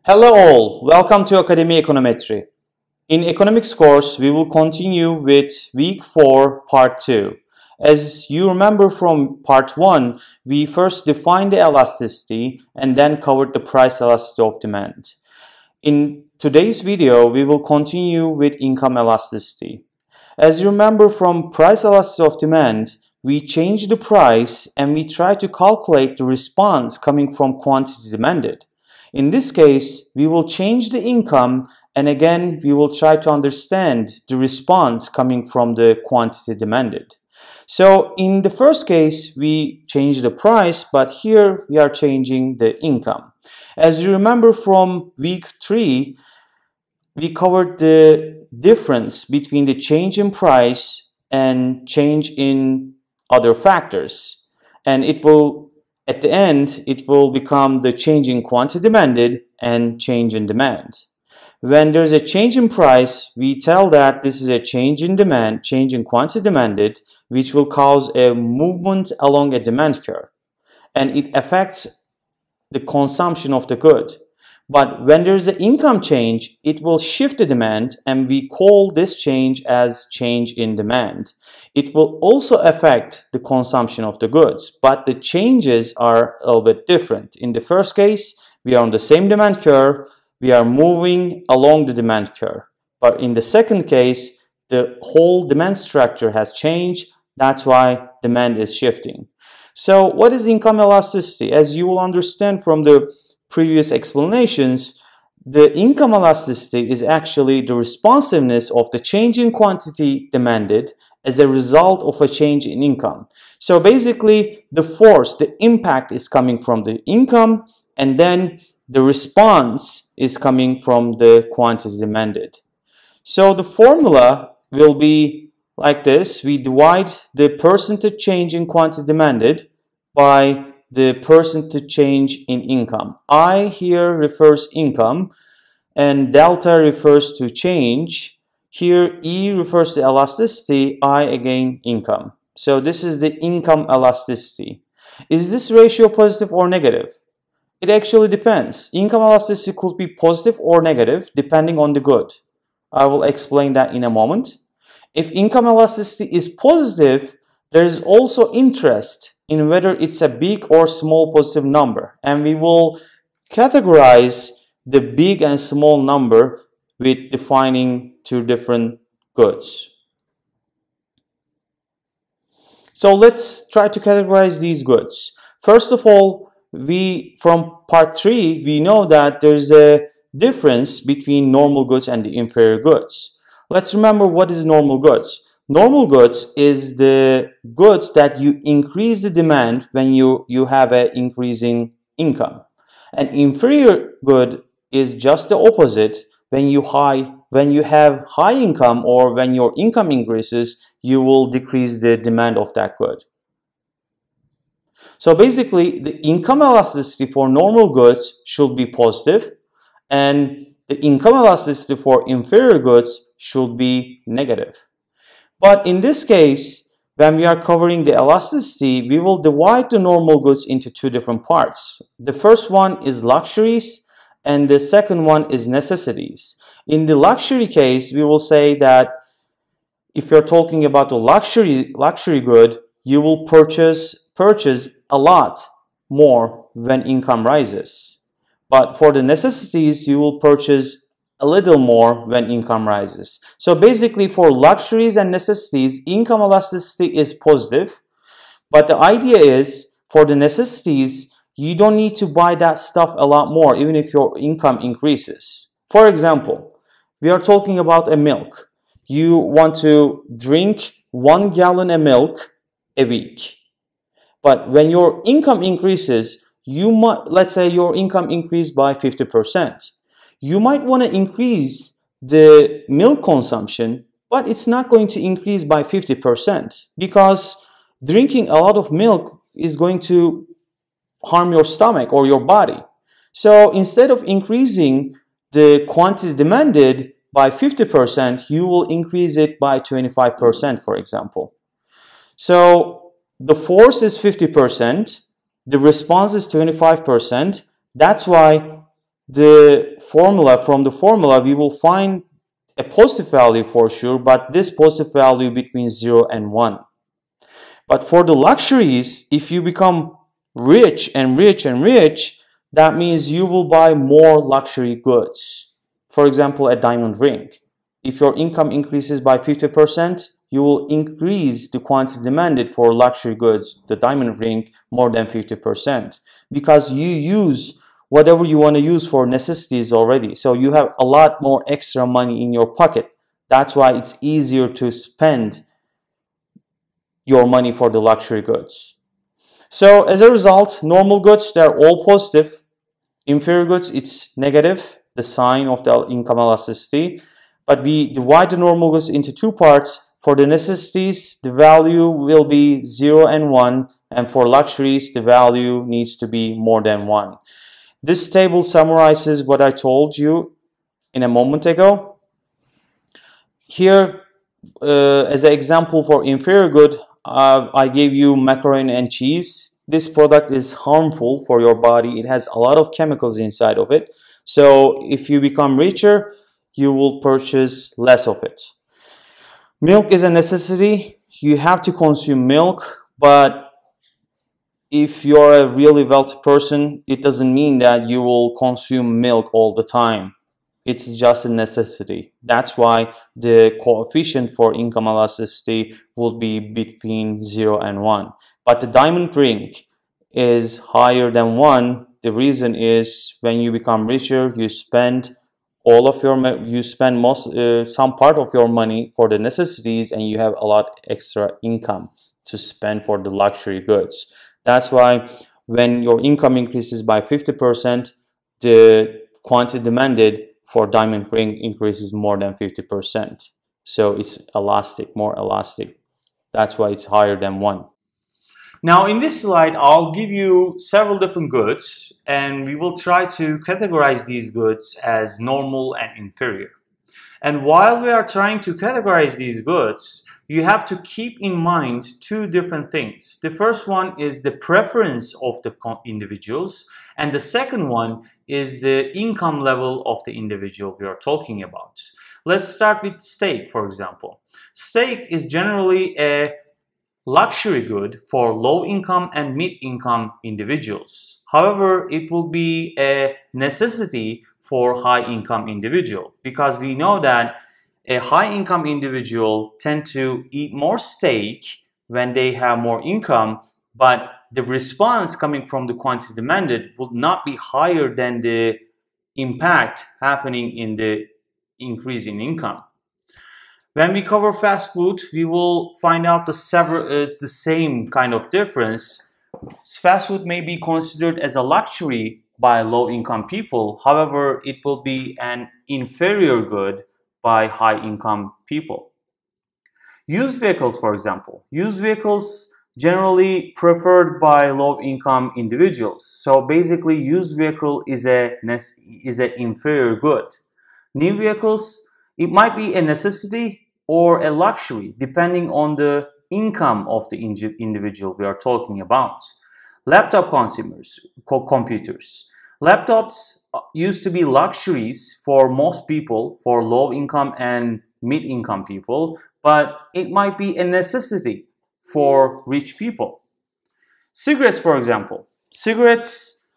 Hello all, welcome to Akademi Ekonometri. In economics course, we will continue with week 4, part 2. As you remember from part 1, we first defined the elasticity and then covered the price elasticity of demand. In today's video, we will continue with income elasticity. As you remember from price elasticity of demand, we change the price and we try to calculate the response coming from quantity demanded. In this case, we will change the income and again we will try to understand the response coming from the quantity demanded. So in the first case, we change the price, but here we are changing the income. As you remember from week 3, we covered the difference between the change in price and change in other factors. And at the end, it will become the change in quantity demanded and change in demand. When there's a change in price, we tell that this is a change in demand, change in quantity demanded, which will cause a movement along a demand curve. And it affects the consumption of the good. But when there's an income change, it will shift the demand, and we call this change as change in demand. It will also affect the consumption of the goods, but the changes are a little bit different. In the first case, we are on the same demand curve, we are moving along the demand curve. But in the second case, the whole demand structure has changed, that's why demand is shifting. So what is income elasticity? As you will understand from the previous explanations, the income elasticity is actually the responsiveness of the change in quantity demanded as a result of a change in income. So basically, the force, the impact is coming from the income, and then the response is coming from the quantity demanded. So the formula will be like this. We divide the percentage change in quantity demanded by the percentage change in income. I here refers income and delta refers to change. Here E refers to elasticity, I again income. So this is the income elasticity. Is this ratio positive or negative? It actually depends. Income elasticity could be positive or negative depending on the good. I will explain that in a moment. If income elasticity is positive, there is also interest in whether it's a big or small positive number, and we will categorize the big and small number with defining two different goods. So let's try to categorize these goods. First of all, from part 3, we know that there's a difference between normal goods and the inferior goods. Let's remember what is normal goods. Normal goods is the goods that you increase the demand when you have an increasing income. An inferior good is just the opposite. When you have high income or when your income increases, you will decrease the demand of that good. So basically, the income elasticity for normal goods should be positive, and the income elasticity for inferior goods should be negative. But in this case, when we are covering the elasticity, we will divide the normal goods into two different parts. The first one is luxuries, and the second one is necessities. In the luxury case, we will say that if you're talking about the luxury good, you will purchase a lot more when income rises. But for the necessities, you will purchase a little more when income rises. So basically, for luxuries and necessities, income elasticity is positive. But the idea is, for the necessities, you don't need to buy that stuff a lot more, even if your income increases. For example, we are talking about a milk. You want to drink 1 gallon of milk a week. But when your income increases, let's say your income increased by 50%. You might want to increase the milk consumption, but it's not going to increase by 50% because drinking a lot of milk is going to harm your stomach or your body. So instead of increasing the quantity demanded by 50%, you will increase it by 25%, for example. So the force is 50%, the response is 25%. That's why from the formula, we will find a positive value for sure, but this positive value between 0 and 1. But for the luxuries, if you become rich and rich and rich, that means you will buy more luxury goods. For example, a diamond ring. If your income increases by 50%, you will increase the quantity demanded for luxury goods, the diamond ring, more than 50%. Because you use whatever you want to use for necessities already. So you have a lot more extra money in your pocket. That's why it's easier to spend your money for the luxury goods. So as a result, normal goods, they're all positive. Inferior goods, it's negative, the sign of the income elasticity. But we divide the normal goods into two parts. For the necessities, the value will be 0 and 1. And for luxuries, the value needs to be more than 1. This table summarizes what I told you in a moment ago. Here, as an example for inferior good, I gave you macaroni and cheese. This product is harmful for your body. It has a lot of chemicals inside of it. So if you become richer, you will purchase less of it. Milk is a necessity. You have to consume milk, but if you're a really wealthy person, it doesn't mean that you will consume milk all the time. It's just a necessity. That's why the coefficient for income elasticity will be between 0 and 1. But the diamond ring is higher than 1. The reason is when you become richer, you spend some part of your money for the necessities, and you have a lot extra income to spend for the luxury goods. That's why when your income increases by 50%, the quantity demanded for diamond ring increases more than 50%. So it's elastic, more elastic. That's why it's higher than 1. Now in this slide, I'll give you several different goods, and we will try to categorize these goods as normal and inferior. And while we are trying to categorize these goods, you have to keep in mind two different things. The first one is the preference of the individuals, and the second one is the income level of the individual we are talking about. Let's start with steak, for example. Steak is generally a luxury good for low-income and mid-income individuals. However, it will be a necessity for high-income individual, because we know that a high-income individual tend to eat more steak when they have more income, but the response coming from the quantity demanded will not be higher than the impact happening in the increase in income. When we cover fast food, we will find out the same kind of difference. Fast food may be considered as a luxury by low-income people. However, it will be an inferior good by high-income people. Used vehicles, for example. Used vehicles generally preferred by low-income individuals. So basically, used vehicle is an inferior good. New vehicles, it might be a necessity or a luxury, depending on the income of the individual we are talking about. Laptop computers. Laptops used to be luxuries for most people, for low-income and mid-income people, but it might be a necessity for rich people. Cigarettes, for example. Cigarettes,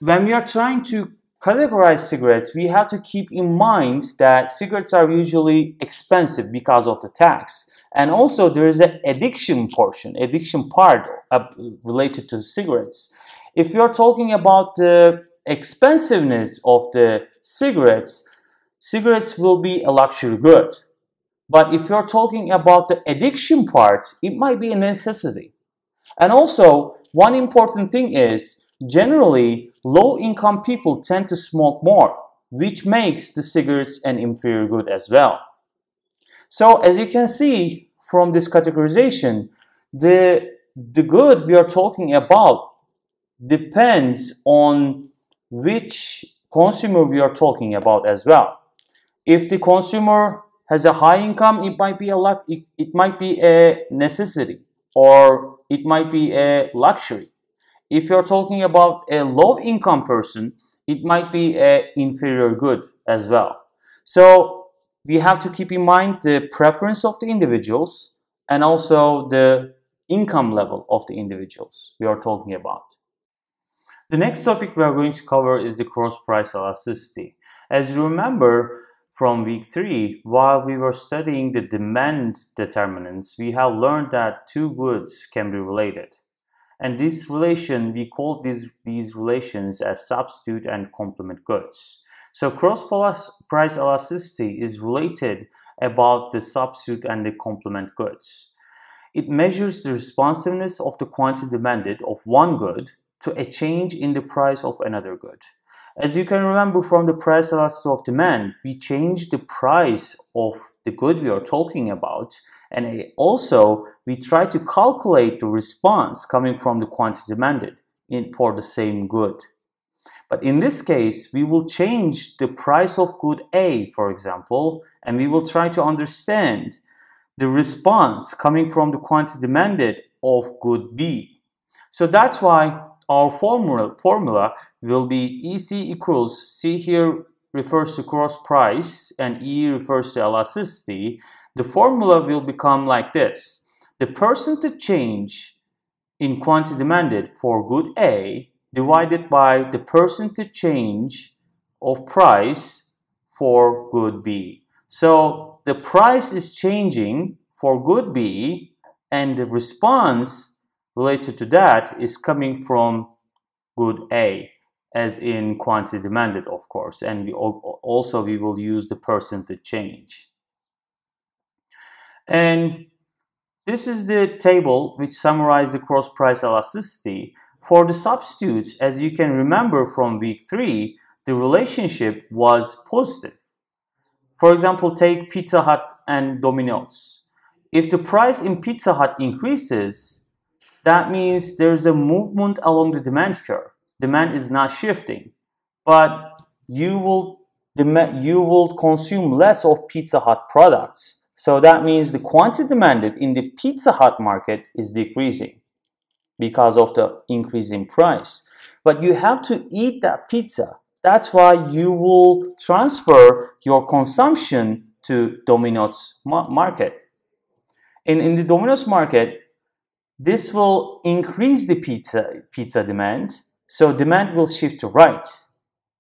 when we are trying to categorize cigarettes, we have to keep in mind that cigarettes are usually expensive because of the tax. And also there is an addiction part related to cigarettes. If you're talking about the expensiveness of the cigarettes, cigarettes will be a luxury good. But if you're talking about the addiction part, it might be a necessity. And also, one important thing is, generally, low-income people tend to smoke more, which makes the cigarettes an inferior good as well. So, as you can see from this categorization, the good we are talking about depends on which consumer we are talking about as well. If the consumer has a high income, it might be a necessity, or it might be a luxury. If you're talking about a low-income person, it might be an inferior good as well. So we have to keep in mind the preference of the individuals and also the income level of the individuals we are talking about. The next topic we are going to cover is the cross-price elasticity. As you remember from week 3, while we were studying the demand determinants, we have learned that two goods can be related. And this relation, we call these relations as substitute and complement goods. So cross-price elasticity is related about the substitute and the complement goods. It measures the responsiveness of the quantity demanded of one good to a change in the price of another good. As you can remember from the price elasticity of demand, we change the price of the good we are talking about, and also we try to calculate the response coming from the quantity demanded for the same good. But in this case, we will change the price of good A, for example, and we will try to understand the response coming from the quantity demanded of good B. So that's why our formula will be EC equals, C here refers to cross price and E refers to elasticity. The formula will become like this. The percentage change in quantity demanded for good A divided by the percentage change of price for good B. So the price is changing for good B and the response related to that is coming from good A, as in quantity demanded, of course, and we will use the percentage change. And this is the table which summarizes the cross-price elasticity. For the substitutes, as you can remember from week 3, the relationship was positive. For example, take Pizza Hut and Domino's. If the price in Pizza Hut increases, that means there's a movement along the demand curve. Demand is not shifting, but you will consume less of Pizza Hut products. So that means the quantity demanded in the Pizza Hut market is decreasing because of the increase in price. But you have to eat that pizza. That's why you will transfer your consumption to Domino's market. In the Domino's market, this will increase the pizza demand, so demand will shift to right.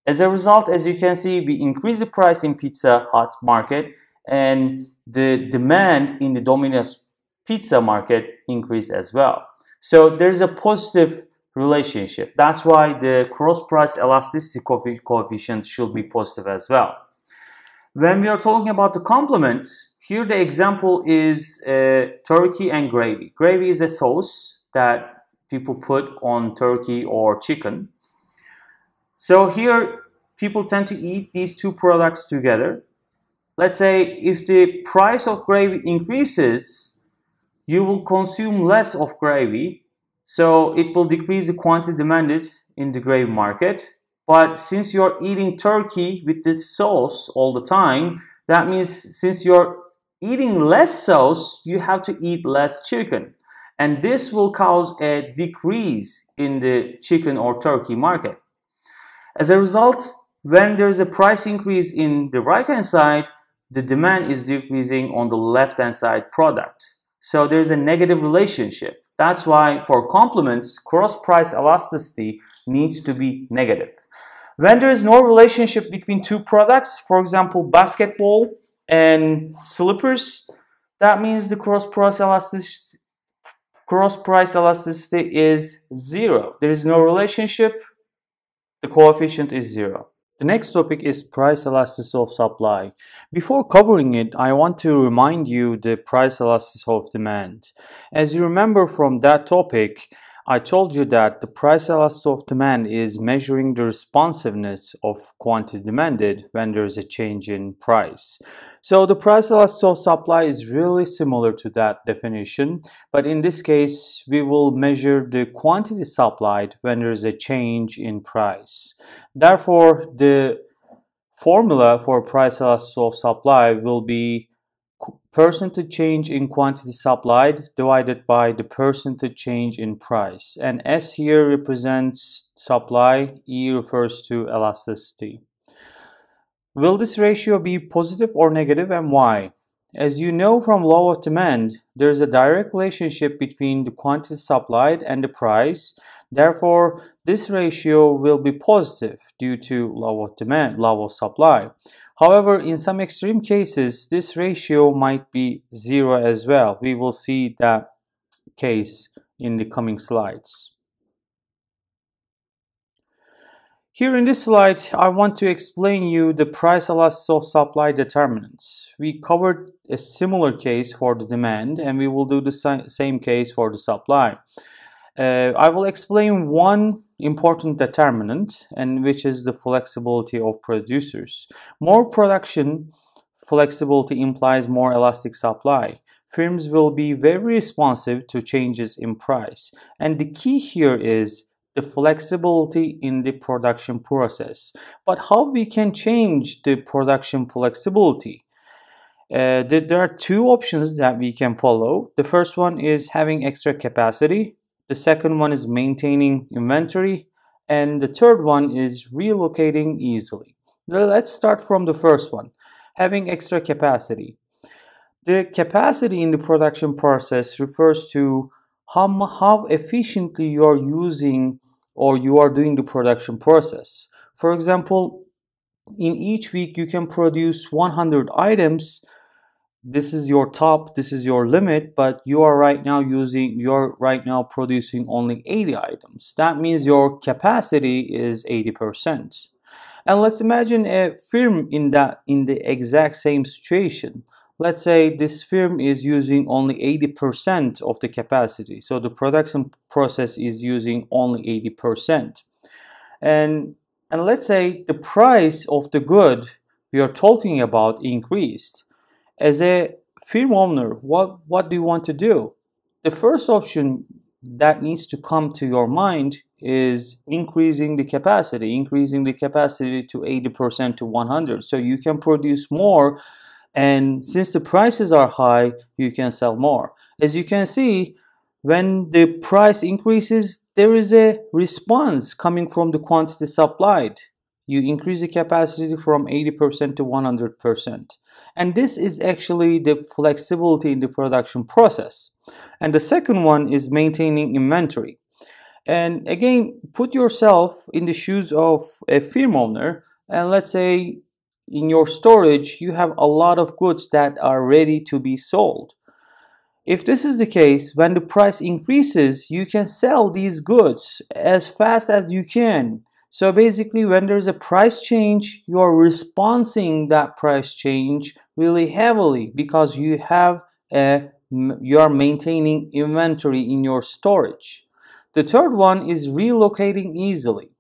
As a result, as you can see, we increase the price in Pizza Hut market and the demand in the Domino's pizza market increased as well. So there's a positive relationship. That's why the cross-price elasticity coefficient should be positive as well. When we are talking about the complements, here the example is turkey and gravy. Gravy is a sauce that people put on turkey or chicken. So here people tend to eat these two products together. Let's say if the price of gravy increases, you will consume less of gravy. So it will decrease the quantity demanded in the gravy market. But since you're eating turkey with this sauce all the time, that means since you're eating less sauce, you have to eat less chicken. And this will cause a decrease in the chicken or turkey market. As a result, when there's a price increase in the right-hand side, the demand is decreasing on the left-hand side product. So there's a negative relationship. That's why for complements, cross-price elasticity needs to be negative. When there is no relationship between two products, for example, basketball and slippers, that means the cross-price elasticity is 0. There is no relationship. The coefficient is 0. The next topic is price elasticity of supply. Before covering it, I want to remind you the price elasticity of demand. As you remember from that topic, I told you that the price elasticity of demand is measuring the responsiveness of quantity demanded when there is a change in price. So the price elasticity of supply is really similar to that definition, but in this case, we will measure the quantity supplied when there is a change in price. Therefore, the formula for price elasticity of supply will be percentage change in quantity supplied divided by the percentage change in price. And S here represents supply, E refers to elasticity. Will this ratio be positive or negative, and why? As you know from law of demand, there is a direct relationship between the quantity supplied and the price. Therefore, this ratio will be positive due to law of demand, law of supply. However, in some extreme cases, this ratio might be zero as well. We will see that case in the coming slides. Here in this slide, I want to explain you the price elasticity of supply determinants. We covered a similar case for the demand, and we will do the same case for the supply. I will explain one important determinant, and which is the flexibility of producers. More production flexibility implies more elastic supply. Firms will be very responsive to changes in price, and the key here is the flexibility in the production process. But how we can change the production flexibility? There are two options that we can follow. The first one is having extra capacity. The second one is maintaining inventory. And the third one is relocating easily. Let's start from the first one, having extra capacity. The capacity in the production process refers to how efficiently you are using or you are doing the production process. For example, in each week you can produce 100 items. This is your top, this is your limit, but you're right now producing only 80 items. That means your capacity is 80%. And let's imagine a firm in the exact same situation. Let's say this firm is using only 80% of the capacity. So the production process is using only 80%. And let's say the price of the good we are talking about increased. As a firm owner, what do you want to do? The first option that needs to come to your mind is increasing the capacity to 80% to 100. So you can produce more. And since the prices are high, you can sell more. As you can see, when the price increases, there is a response coming from the quantity supplied. You increase the capacity from 80% to 100%. And this is actually the flexibility in the production process. And the second one is maintaining inventory. And again, put yourself in the shoes of a firm owner, and let's say in your storage, you have a lot of goods that are ready to be sold. If this is the case, when the price increases, you can sell these goods as fast as you can. So basically, when there's a price change, you are responding that price change really heavily because you are maintaining inventory in your storage. The third one is relocating easily.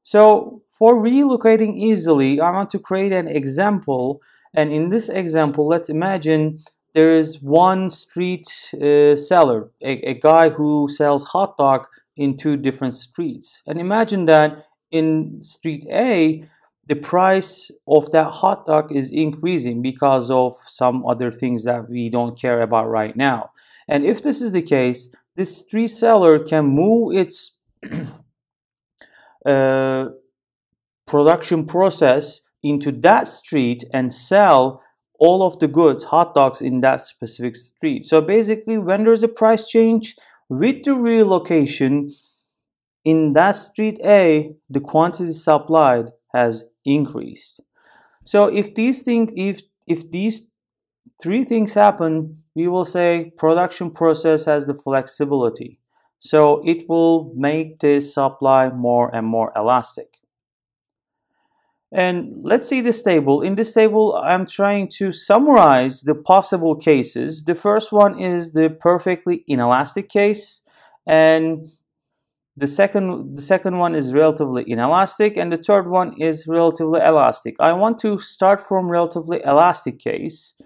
So for relocating easily, I want to create an example, and in this example, let's imagine there is one street seller, a guy who sells hot dog in two different streets. And imagine that in street A, the price of that hot dog is increasing because of some other things that we don't care about right now. And if this is the case, this street seller can move its production process into that street and sell all of the goods, hot dogs, in that specific street. So basically, when there's a price change with the relocation in that street A, the quantity supplied has increased. So if these three things happen, we will say production process has the flexibility. So it will make the supply more and more elastic. And let's see this table. In this table, I'm trying to summarize the possible cases. The first one is the perfectly inelastic case, and the second one is relatively inelastic, and the third one is relatively elastic. I want to start from relatively elastic case.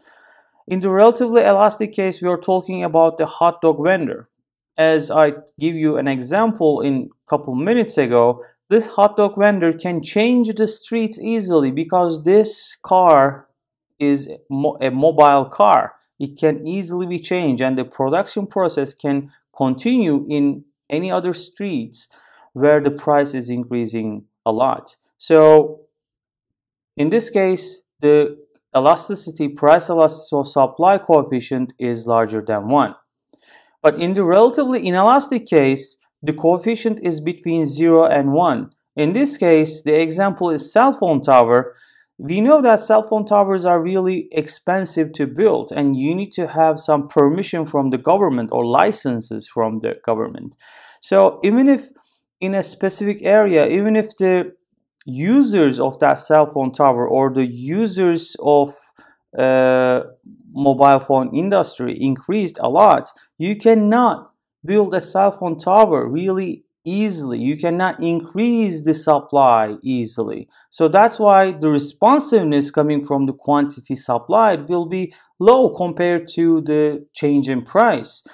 In the relatively elastic case, we are talking about the hot dog vendor. As I give you an example in a couple minutes ago, this hot dog vendor can change the streets easily because this car is a mobile car. it can easily be changed, and the production process can continue in any other streets where the price is increasing a lot. So in this case, the elasticity, price elasticity or supply coefficient is larger than 1. But in the relatively inelastic case, the coefficient is between 0 and 1. In this case, the example is cell phone tower. We know that cell phone towers are really expensive to build, and you need to have some permission from the government or licenses from the government. So even if in a specific area, even if the users of that cell phone tower or the users of mobile phone industry increased a lot, you cannot build a cell phone tower really easily. You cannot increase the supply easily. So that's why the responsiveness coming from the quantity supplied will be low compared to the change in price.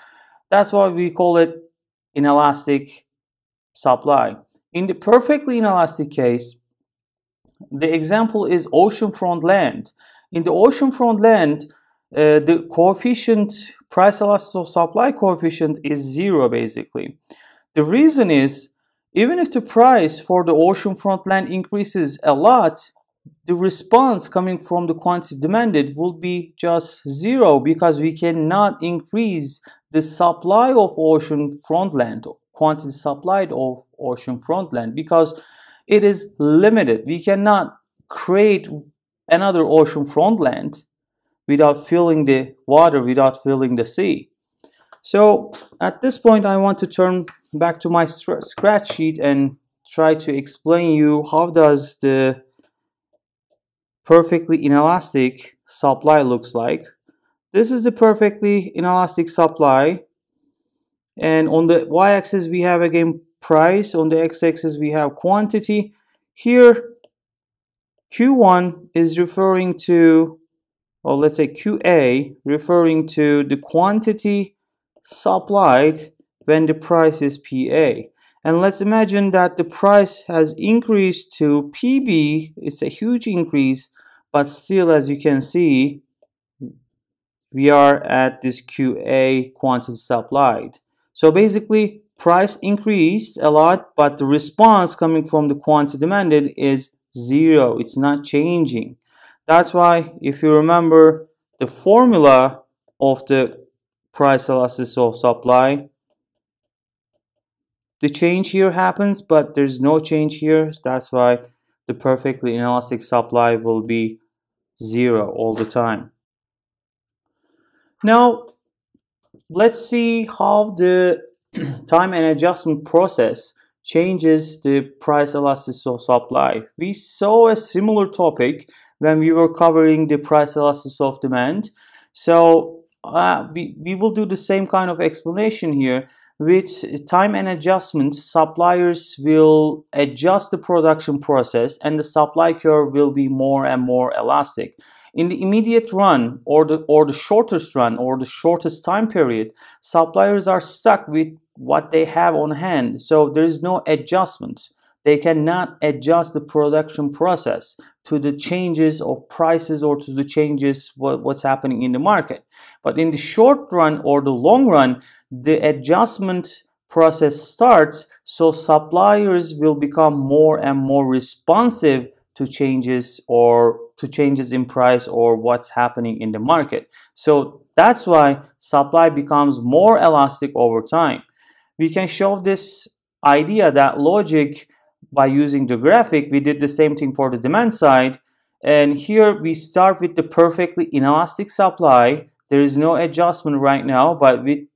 That's why we call it inelastic supply. In the perfectly inelastic case, the example is oceanfront land. In the oceanfront land, the coefficient, price elasticity or supply coefficient is 0 basically. The reason is, even if the price for the oceanfront land increases a lot, the response coming from the quantity demanded will be just 0, because we cannot increase the supply of oceanfront land, quantity supplied of oceanfront land, because it is limited. We cannot create another oceanfront land without filling the water, without filling the sea. So at this point, I want to turn back to my scratch sheet and try to explain you how does the perfectly inelastic supply looks like. This is the perfectly inelastic supply, and on the y-axis we have again price, on the x-axis we have quantity. Here Q1 is referring to, or let's say QA, referring to the quantity supplied when the price is PA. And let's imagine that the price has increased to PB. It's a huge increase, but still, as you can see, we are at this QA, quantity supplied. So basically, price increased a lot, but the response coming from the quantity demanded is 0. It's not changing. That's why, if you remember the formula of the price elasticity of supply, the change here happens, but there's no change here. That's why the perfectly inelastic supply will be 0 all the time. Now, let's see how the time and adjustment process changes the price elasticity of supply. We saw a similar topic when we were covering the price elasticity of demand. So we will do the same kind of explanation here. With time and adjustment, suppliers will adjust the production process and the supply curve will be more and more elastic. In the immediate run or the shortest run or the shortest time period, suppliers are stuck with what they have on hand. So there is no adjustment. They cannot adjust the production process to the changes of prices or to the changes what's happening in the market. But in the short run or the long run, the adjustment process starts, so suppliers will become more and more responsive to changes in price or what's happening in the market. So that's why supply becomes more elastic over time. We can show this idea, that logic, by using the graphic. We did the same thing for the demand side, and here we start with the perfectly inelastic supply. There is no adjustment right now, but with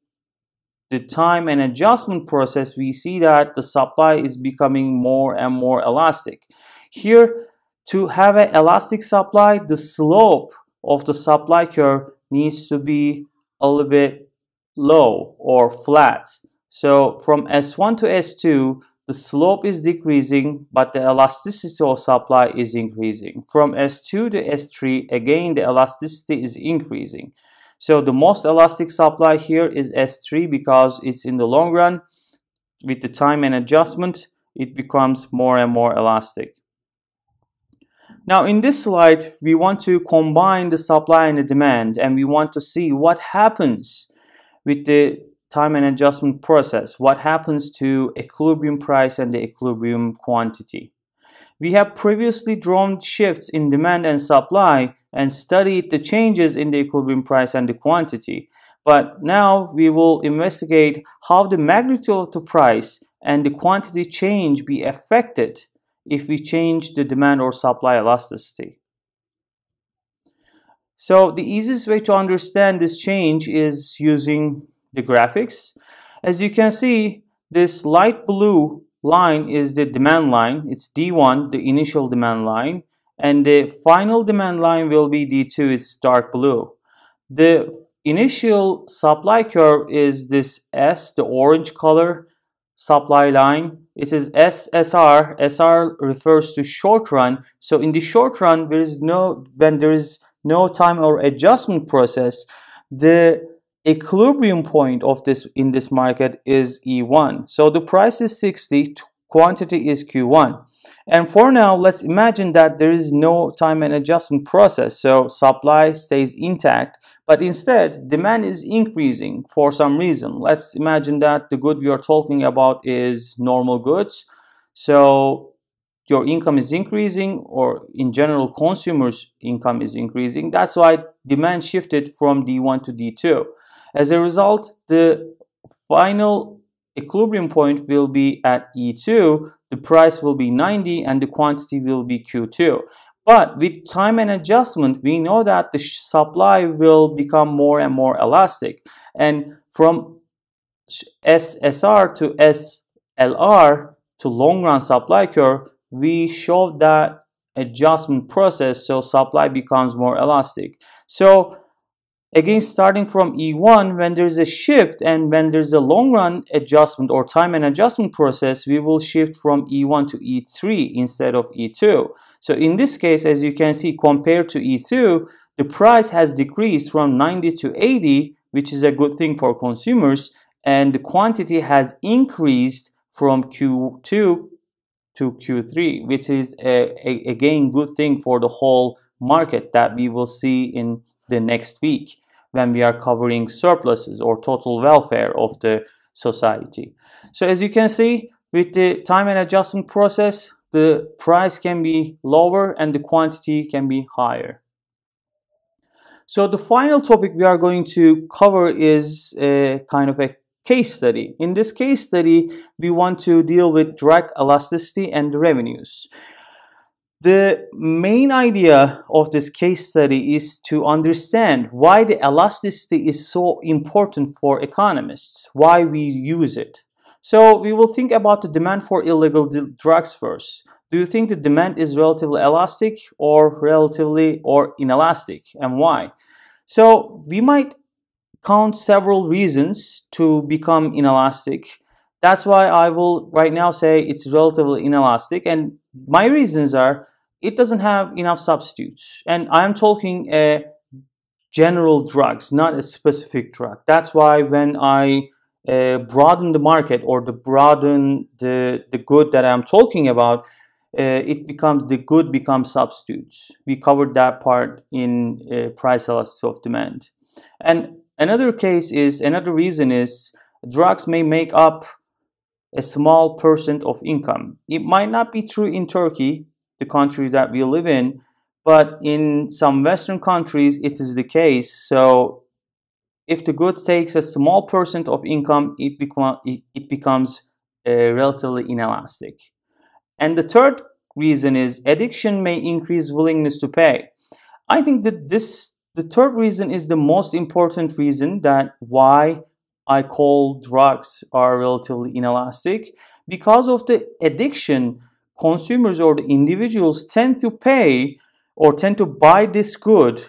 the time and adjustment process, we see that the supply is becoming more and more elastic. Here, to have an elastic supply, the slope of the supply curve needs to be a little bit low or flat. So from S1 to S2, the slope is decreasing, but the elasticity of supply is increasing. From S2 to S3, again, the elasticity is increasing. So the most elastic supply here is S3 because it's in the long run. With the time and adjustment, it becomes more and more elastic. Now in this slide, we want to combine the supply and the demand, and we want to see what happens with the time and adjustment process, what happens to equilibrium price and the equilibrium quantity. We have previously drawn shifts in demand and supply and studied the changes in the equilibrium price and the quantity. But now we will investigate how the magnitude of the price and the quantity change be affected if we change the demand or supply elasticity. So the easiest way to understand this change is using the graphics. As you can see, this light blue line is the demand line. It's D1, the initial demand line, and the final demand line will be D2, it's dark blue. The initial supply curve is this S, the orange color supply line. It is SSR. SR refers to short run. So in the short run, when there is no time or adjustment process, the equilibrium point of this in this market is E1. So the price is 60, quantity is Q1. And for now, let's imagine that there is no time and adjustment process, so supply stays intact, but instead demand is increasing for some reason. Let's imagine that the good we are talking about is normal goods. So your income is increasing, or in general consumers' income is increasing. That's why demand shifted from D1 to D2. As a result, the final equilibrium point will be at E2, the price will be 90 and the quantity will be Q2. But with time and adjustment, we know that the supply will become more and more elastic. And from SSR to SLR to long run supply curve, we show that adjustment process, so supply becomes more elastic. So again, starting from E1, when there's a shift and when there's a long run adjustment or time and adjustment process, we will shift from E1 to E3 instead of E2. So in this case, as you can see, compared to E2, the price has decreased from 90 to 80, which is a good thing for consumers, and the quantity has increased from Q2 to Q3, which is again good thing for the whole market that we will see in the next week when we are covering surpluses or total welfare of the society. So as you can see, with the time and adjustment process, the price can be lower and the quantity can be higher. So the final topic we are going to cover is a kind of a case study. In this case study, we want to deal with drug elasticity and the revenues. The main idea of this case study is to understand why the elasticity is so important for economists, why we use it. So we will think about the demand for illegal drugs first. Do you think the demand is relatively elastic or relatively inelastic, and why? So we might count several reasons to become inelastic. That's why I will right now say it's relatively inelastic, and my reasons are it doesn't have enough substitutes, and I'm talking general drugs, not a specific drug. That's why when I broaden the market or broaden the good that I'm talking about, the good becomes substitutes. We covered that part in price elasticity of demand. And another reason is drugs may make up a small percent of income. It might not be true in Turkey, the country that we live in, but in some Western countries it is the case. So if the good takes a small percent of income, it becomes relatively inelastic. And the third reason is addiction may increase willingness to pay. I think that the third reason is the most important reason that why I call drugs are relatively inelastic. Because of the addiction, consumers or the individuals tend to pay or tend to buy this good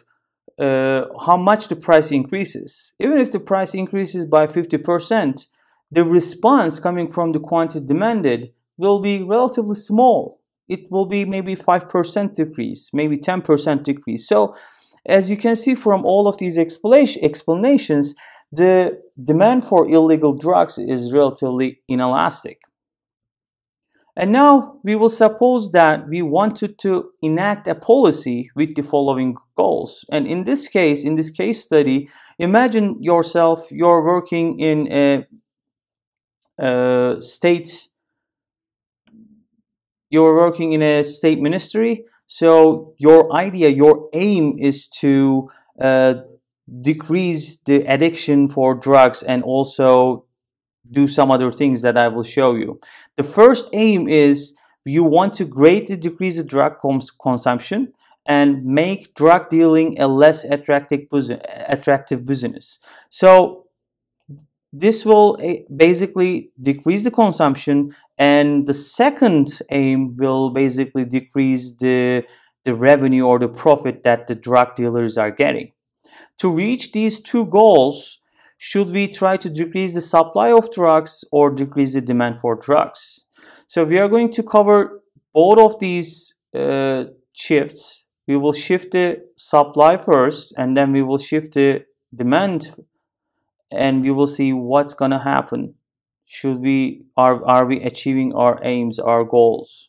how much the price increases. Even if the price increases by 50%, the response coming from the quantity demanded will be relatively small. It will be maybe 5% decrease, maybe 10% decrease. So as you can see from all of these explanations, the demand for illegal drugs is relatively inelastic. And now we will suppose that we wanted to enact a policy with the following goals. And in this case study, imagine yourself, you're working in a state ministry. So your idea, your aim is to decrease the addiction for drugs and also do some other things that I will show you. The first aim is you want to greatly decrease the drug consumption and make drug dealing a less attractive business. So this will basically decrease the consumption, and the second aim will basically decrease the revenue or the profit that the drug dealers are getting. To reach these two goals, should we try to decrease the supply of drugs or decrease the demand for drugs? So we are going to cover both of these shifts. We will shift the supply first, and then we will shift the demand, and we will see what's gonna happen. Are we achieving our aims, our goals?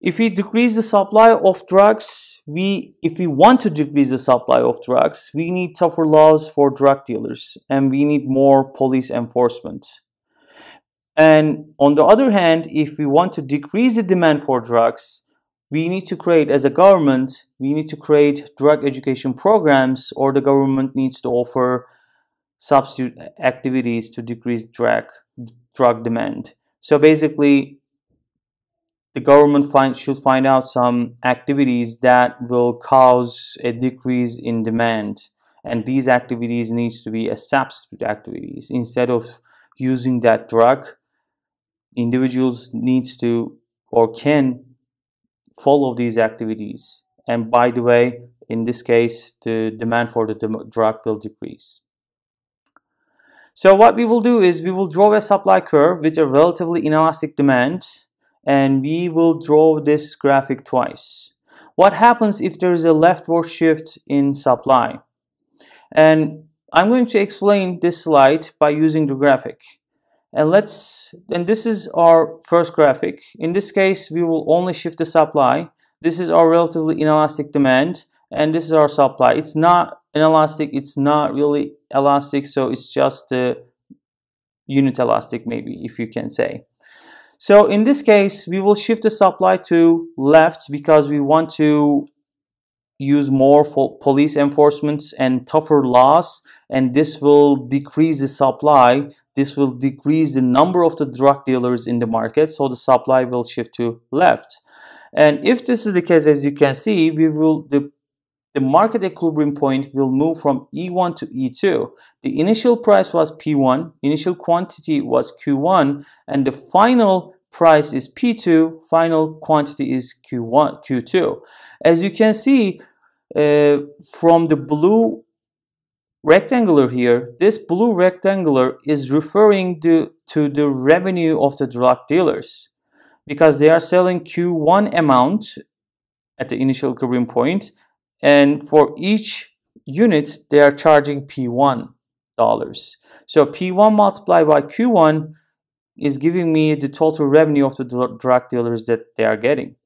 If we decrease the supply of drugs, if we want to decrease the supply of drugs, we need tougher laws for drug dealers, and we need more police enforcement. And on the other hand, if we want to decrease the demand for drugs, we need to create, as a government, we need to create drug education programs, or the government needs to offer substitute activities to decrease drug demand. So basically, the government should find out some activities that will cause a decrease in demand, and these activities needs to be a substitute activities. Instead of using that drug, individuals needs to or can follow these activities, and by the way, in this case, the demand for the drug will decrease. So what we will do is we will draw a supply curve with a relatively inelastic demand, and we will draw this graphic twice. What happens if there is a leftward shift in supply? And I'm going to explain this slide by using the graphic. And this is our first graphic. In this case, we will only shift the supply. This is our relatively inelastic demand, and this is our supply. It's not inelastic, it's not really elastic, so it's just unit elastic, maybe, if you can say. So in this case, we will shift the supply to left because we want to use more for police enforcement and tougher laws, and this will decrease the supply. This will decrease the number of the drug dealers in the market, so the supply will shift to left. And if this is the case, as you can see, the market equilibrium point will move from E1 to E2. The initial price was P1, initial quantity was Q1, and the final price is P2, final quantity is Q2. As you can see from the blue rectangular here, this blue rectangular is referring to the revenue of the drug dealers, because they are selling Q1 amount at the initial equilibrium point, and for each unit they are charging P1 dollars. So P1 multiplied by Q1 is giving me the total revenue of the drug dealers that they are getting.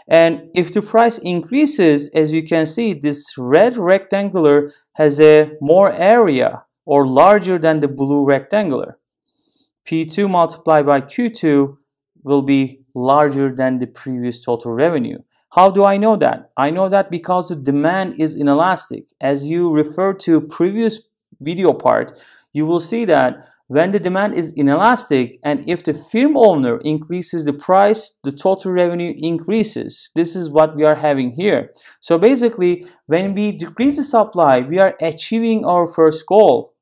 And if the price increases, as you can see, this red rectangular has a more area or larger than the blue rectangular. P2 multiplied by Q2 will be larger than the previous total revenue. How do I know that? I know that because the demand is inelastic. As you refer to previous video part, you will see that when the demand is inelastic, and if the firm owner increases the price, the total revenue increases. This is what we are having here. So basically, when we decrease the supply, we are achieving our first goal.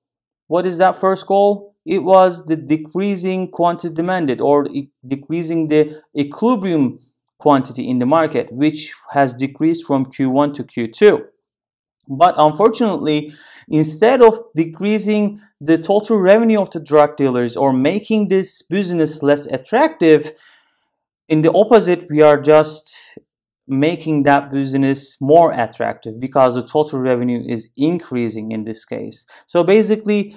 What is that first goal? It was the decreasing quantity demanded, or decreasing the equilibrium quantity in the market, which has decreased from Q1 to Q2. But unfortunately, instead of decreasing the total revenue of the drug dealers or making this business less attractive, in the opposite, we are just making that business more attractive because the total revenue is increasing in this case. So basically,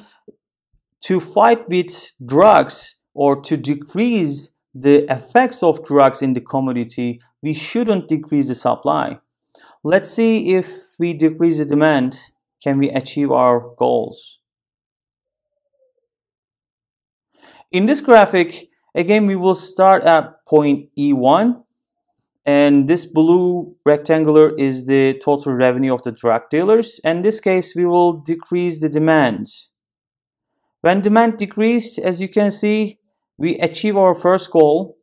to fight with drugs, or to decrease the effects of drugs in the commodity, we shouldn't decrease the supply. Let's see if we decrease the demand, can we achieve our goals? In this graphic, again, we will start at point E1, and this blue rectangular is the total revenue of the drug dealers. In this case, we will decrease the demand. When demand decreased, as you can see, we achieve our first goal.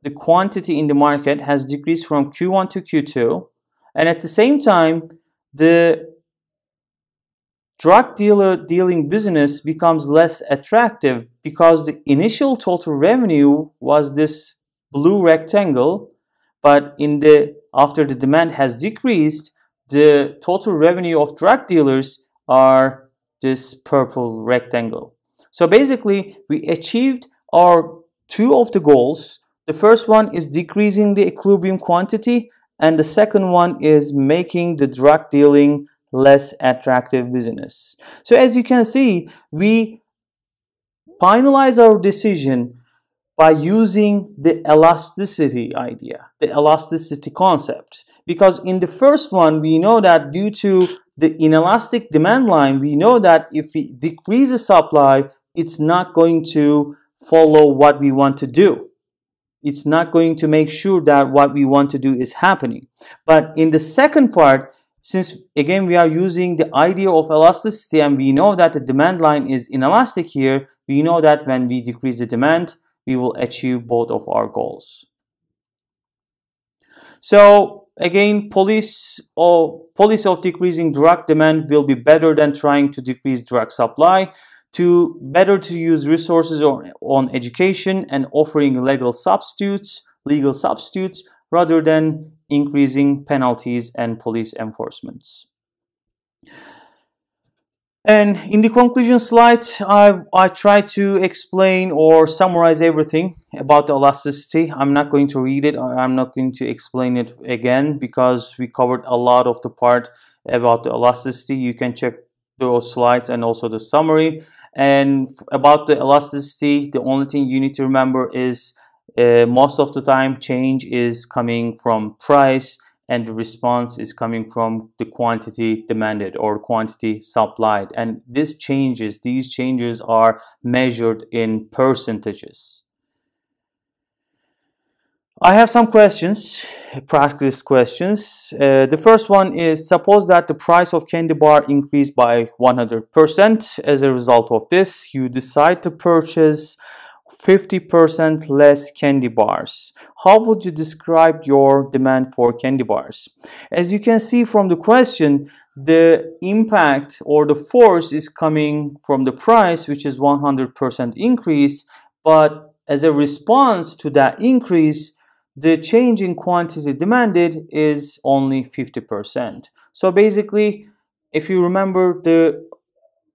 The quantity in the market has decreased from Q1 to Q2, and at the same time, the drug dealing business becomes less attractive because the initial total revenue was this blue rectangle, but after the demand has decreased, the total revenue of drug dealers are this purple rectangle. So basically, we achieved our two of the goals. The first one is decreasing the equilibrium quantity, and the second one is making the drug dealing less attractive business. So as you can see, we finalize our decision by using the elasticity idea, the elasticity concept. Because in the first one, we know that due to the inelastic demand line, we know that if we decrease the supply, it's not going to follow what we want to do. It's not going to make sure that what we want to do is happening. But in the second part, since again we are using the idea of elasticity and we know that the demand line is inelastic here, we know that when we decrease the demand, we will achieve both of our goals. So again, policy of decreasing drug demand will be better than trying to decrease drug supply. Better to use resources on education and offering legal substitutes rather than increasing penalties and police enforcements. And in the conclusion slide, I try to explain or summarize everything about the elasticity. I'm not going to read it. I'm not going to explain it again because we covered a lot of the part about the elasticity. You can check those slides and also the summary. And about the elasticity, the only thing you need to remember is most of the time change is coming from price and the response is coming from the quantity demanded or quantity supplied. And these changes are measured in percentages. I have some questions, practice questions. The first one is, suppose that the price of candy bar increased by 100%. As a result of this, you decide to purchase 50% less candy bars. How would you describe your demand for candy bars? As you can see from the question, the impact or the force is coming from the price, which is 100% increase, but as a response to that increase, the change in quantity demanded is only 50%. So basically, if you remember the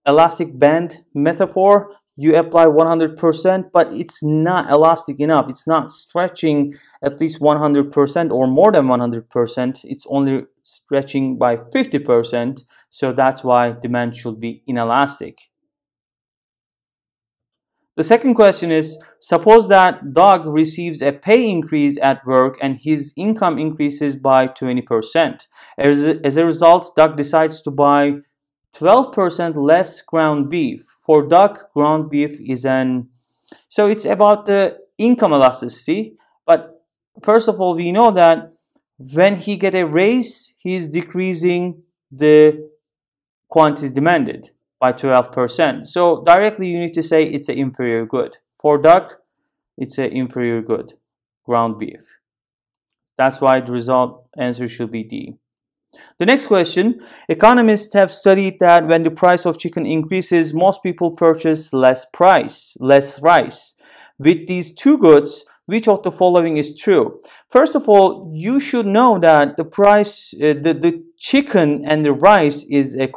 elastic band metaphor, you apply 100%, but it's not elastic enough. It's not stretching at least 100% or more than 100%. It's only stretching by 50%. So that's why demand should be inelastic. The second question is, suppose that Doug receives a pay increase at work and his income increases by 20%. As a result, Doug decides to buy 12% less ground beef. For Doug, ground beef is so it's about the income elasticity. But first of all, we know that when he gets a raise, he's decreasing the quantity demanded by 12%. So directly you need to say it's an inferior good. For Doug, it's an inferior good, ground beef. That's why the result answer should be D. The next question, economists have studied that when the price of chicken increases, most people purchase less rice. With these two goods, which of the following is true? First of all, you should know that the price, the chicken and the rice is a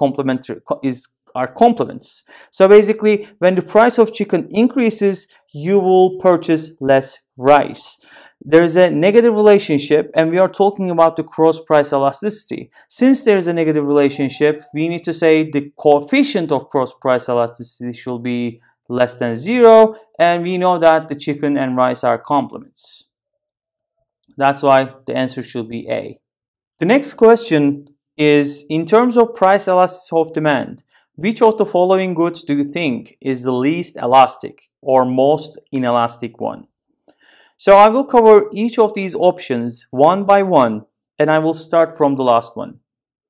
are complements. So basically, when the price of chicken increases, you will purchase less rice. There is a negative relationship, and we are talking about the cross price elasticity. Since there is a negative relationship, we need to say the coefficient of cross price elasticity should be less than 0, and we know that the chicken and rice are complements. That's why the answer should be A. The next question is, in terms of price elasticity of demand, which of the following goods do you think is the least elastic or most inelastic one? So I will cover each of these options one by one, and I will start from the last one.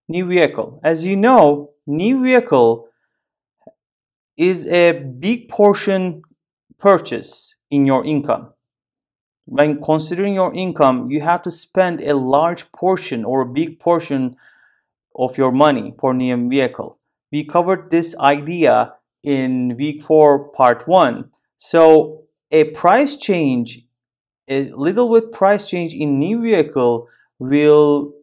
New vehicle. As you know, new vehicle is a big portion purchase in your income. When considering your income, you have to spend a large portion or a big portion of your money for new vehicle. We covered this idea in week 4, part 1. So a price change, a little bit price change in new vehicle will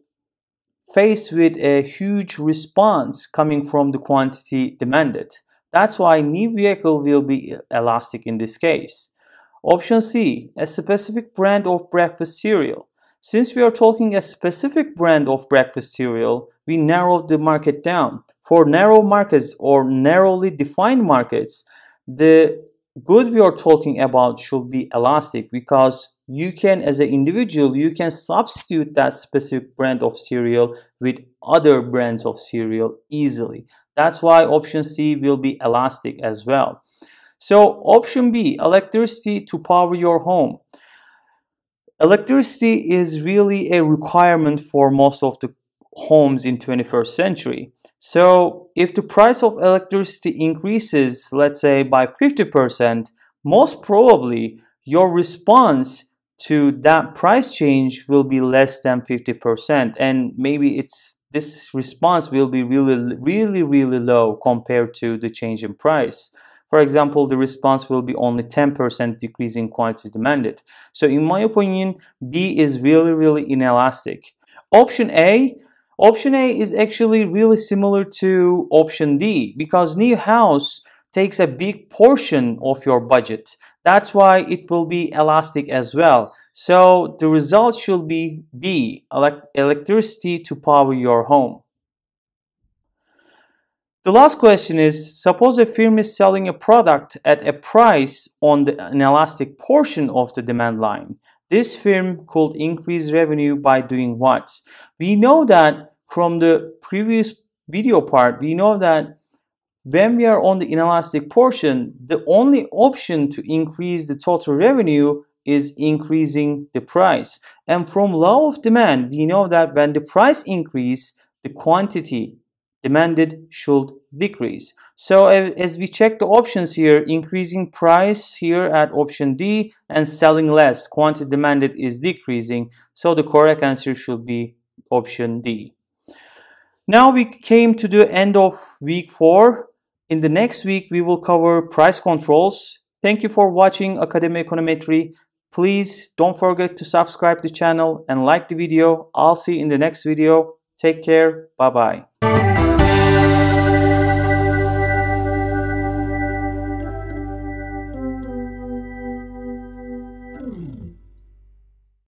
face with a huge response coming from the quantity demanded. That's why new vehicle will be elastic in this case. Option C, a specific brand of breakfast cereal. Since we are talking a specific brand of breakfast cereal, we narrowed the market down. For narrow markets or narrowly defined markets, the good we are talking about should be elastic, because you can, as an individual, you can substitute that specific brand of cereal with other brands of cereal easily. That's why option C will be elastic as well. So option B, electricity to power your home. Electricity is really a requirement for most of the homes in 21st century. So if the price of electricity increases, let's say by 50%, most probably your response to that price change will be less than 50%, and maybe this response will be really low compared to the change in price. For example, the response will be only 10% decrease in quantity demanded. So in my opinion, B is really inelastic. Option A is actually really similar to option D, because new house takes a big portion of your budget. That's why it will be elastic as well. So the result should be B, electricity to power your home. The last question is, suppose a firm is selling a product at a price on the inelastic portion of the demand line. This firm could increase revenue by doing what? We know that from the previous video part, we know that when we are on the inelastic portion, the only option to increase the total revenue is increasing the price. And from law of demand, we know that when the price increases, the quantity demanded should decrease. So as we check the options here, increasing price here at option D and selling less, quantity demanded is decreasing. So the correct answer should be option D. Now we came to the end of week 4. In the next week, we will cover price controls. Thank you for watching Akademi Ekonometri. Please don't forget to subscribe to the channel and like the video. I'll see you in the next video. Take care. Bye-bye.